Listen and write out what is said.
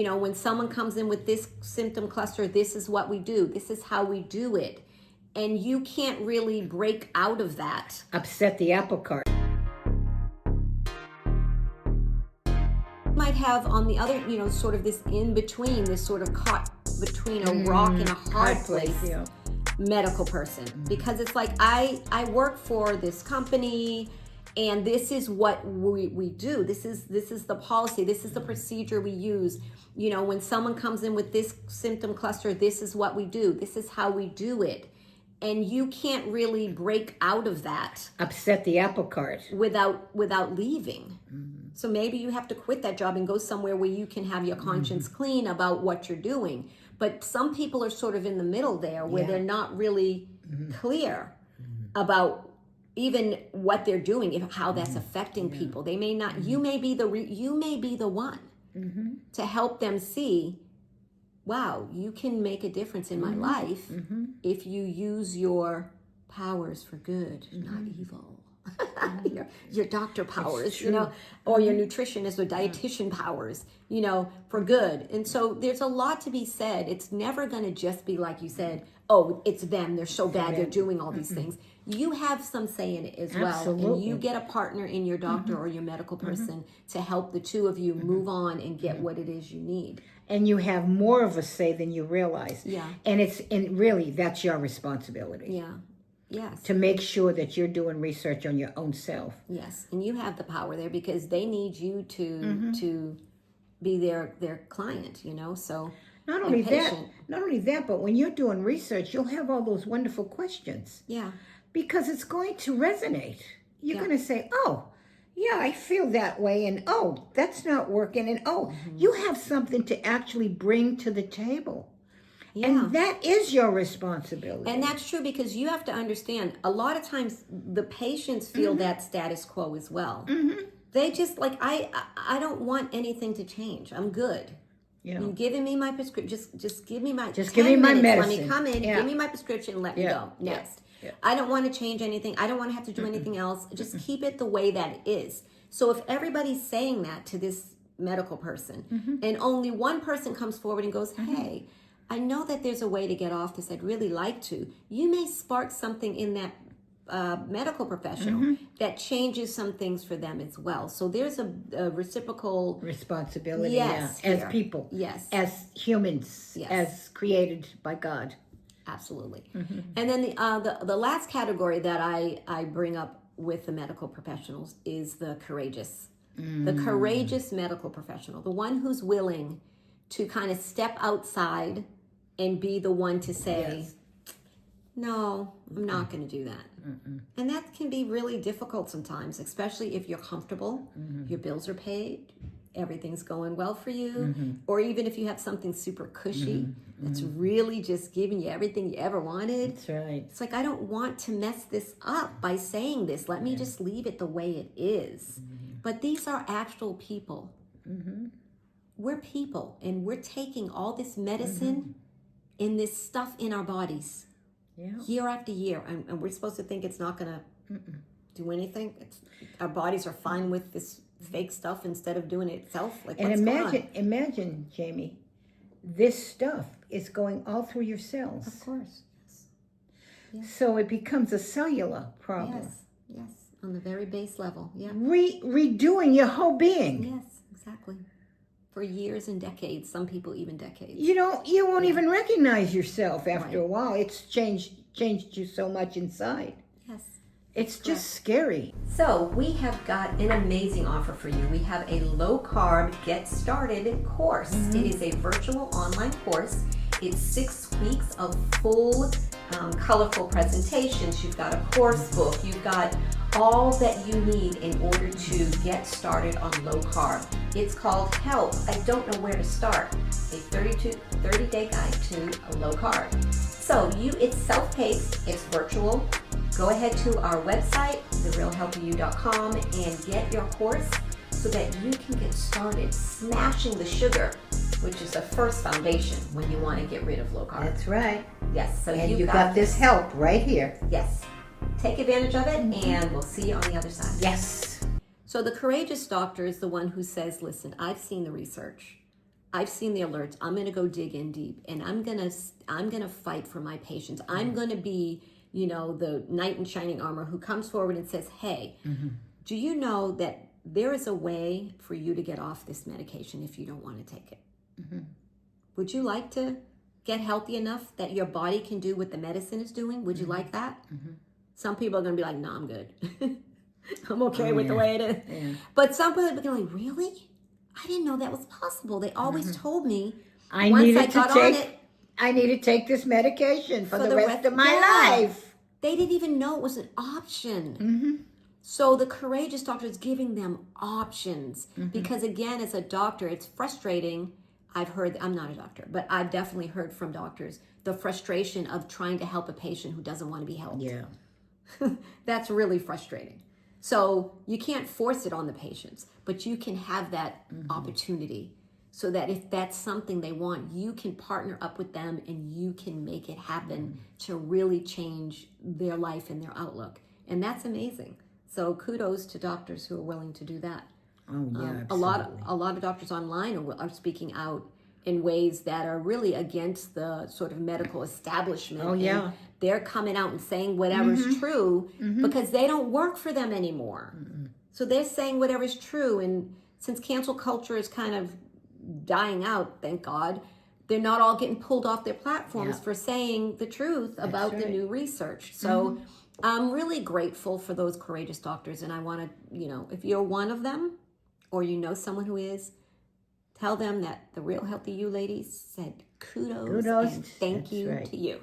When someone comes in with this symptom cluster, this is what we do. This is how we do it. And you can't really break out of that. Upset the apple cart. You might have on the other, sort of this in between, this sort of caught between a rock and a hard place. Yeah. Medical person, because it's like I work for this company and this is what we do. This is the policy. This is the procedure we use. When someone comes in with this symptom cluster, this is what we do. This is how we do it. And you can't really break out of that. Upset the apple cart. Without leaving. So maybe you have to quit that job and go somewhere where you can have your conscience clean about what you're doing. But some people are sort of in the middle there where they're not really clear about even what they're doing, how that's affecting people. They may not. You may be the one to help them see, wow, you can make a difference in my life if you use your powers for good, not evil. your doctor powers, or your nutritionist or dietitian powers, for good. And so there's a lot to be said. It's never going to just be like you said, oh, it's them. They're so bad. They're doing all these things. You have some say in it as well. Absolutely. And you get a partner in your doctor or your medical person to help the two of you move on and get what it is you need. And you have more of a say than you realize. Yeah. And really, that's your responsibility. Yeah. Yes. To make sure that you're doing research on your own self. Yes, and you have the power there because they need you to be their client, So not only that, but when you're doing research, you'll have all those wonderful questions. Yeah. Because it's going to resonate. You're going to say, oh, yeah, I feel that way, and oh, that's not working, and oh, you have something to actually bring to the table. Yeah. And that is your responsibility. And that's true because you have to understand, a lot of times the patients feel that status quo as well. They just I don't want anything to change. I'm good. You're giving me my prescription. Just give me my give me my medicine. Let me come in, give me my prescription, and let me go. Next. Yeah. I don't want to change anything. I don't want to have to do anything else. Just keep it the way that it is. So if everybody's saying that to this medical person and only one person comes forward and goes, hey, I know that there's a way to get off this. I'd really like to. You may spark something in that medical professional that changes some things for them as well. So there's a reciprocal responsibility as people, as humans, as created by God. Absolutely. And then the last category that I bring up with the medical professionals is the courageous. The courageous medical professional, the one who's willing to kind of step outside and be the one to say, no, I'm not going to do that. And that can be really difficult sometimes, especially if you're comfortable, your bills are paid, everything's going well for you, or even if you have something super cushy that's really just giving you everything you ever wanted. That's right. It's like, I don't want to mess this up by saying this. Let me just leave it the way it is. But these are actual people. We're people, and we're taking all this medicine and this stuff in our bodies year after year, and we're supposed to think it's not going to do anything. Our bodies are fine with this fake stuff instead of doing it itself. And imagine, Jamie, this stuff is going all through your cells. Of course. Yes. So it becomes a cellular problem. Yes, on the very base level. Yeah. Redoing your whole being. Yes, exactly. For years and decades, some people even decades. You won't even recognize yourself after a while. It's changed you so much inside. Yes. It's just scary. So we have got an amazing offer for you. We have a low-carb Get Started course. It is a virtual online course. It's 6 weeks of full, colorful presentations. You've got a course book. You've got all that you need in order to get started on low carb. It's called Help, I Don't Know Where to Start, a 30-day guide to a low carb. So it's self-paced, it's virtual. Go ahead to our website, therealhealthyou.com, and get your course so that you can get started smashing the sugar, which is the first foundation when you want to get rid of low carb. That's right. Yes. So you got this help right here. Yes. Take advantage of it, and we'll see you on the other side. Yes. So the courageous doctor is the one who says, listen, I've seen the research. I've seen the alerts. I'm going to go dig in deep, and I'm going to fight for my patients. I'm going to be, the knight in shining armor who comes forward and says, hey, do you know that there is a way for you to get off this medication if you don't want to take it? Would you like to get healthy enough that your body can do what the medicine is doing? Would you like that? Some people are going to be like, no, I'm good. I'm okay with the way it is. Yeah. But some people are going, really? I didn't know that was possible. They always told me I once needed I to got take on it. I need to take this medication for the rest of my life. They didn't even know it was an option. So the courageous doctor is giving them options. Because again, as a doctor, it's frustrating. I'm not a doctor, but I've definitely heard from doctors the frustration of trying to help a patient who doesn't want to be helped. Yeah. That's really frustrating. So you can't force it on the patients, but you can have that opportunity so that if that's something they want, you can partner up with them and you can make it happen to really change their life and their outlook. And that's amazing. So kudos to doctors who are willing to do that. Oh, yeah, A lot of doctors online are speaking out in ways that are really against the sort of medical establishment. Oh, yeah. And they're coming out and saying whatever's true because they don't work for them anymore. So they're saying whatever's true. And since cancel culture is kind of dying out, thank God, they're not all getting pulled off their platforms for saying the truth about the new research. So I'm really grateful for those courageous doctors. And I want to, if you're one of them or you know someone who is, tell them that the Real Healthy You ladies said kudos and thank you to you.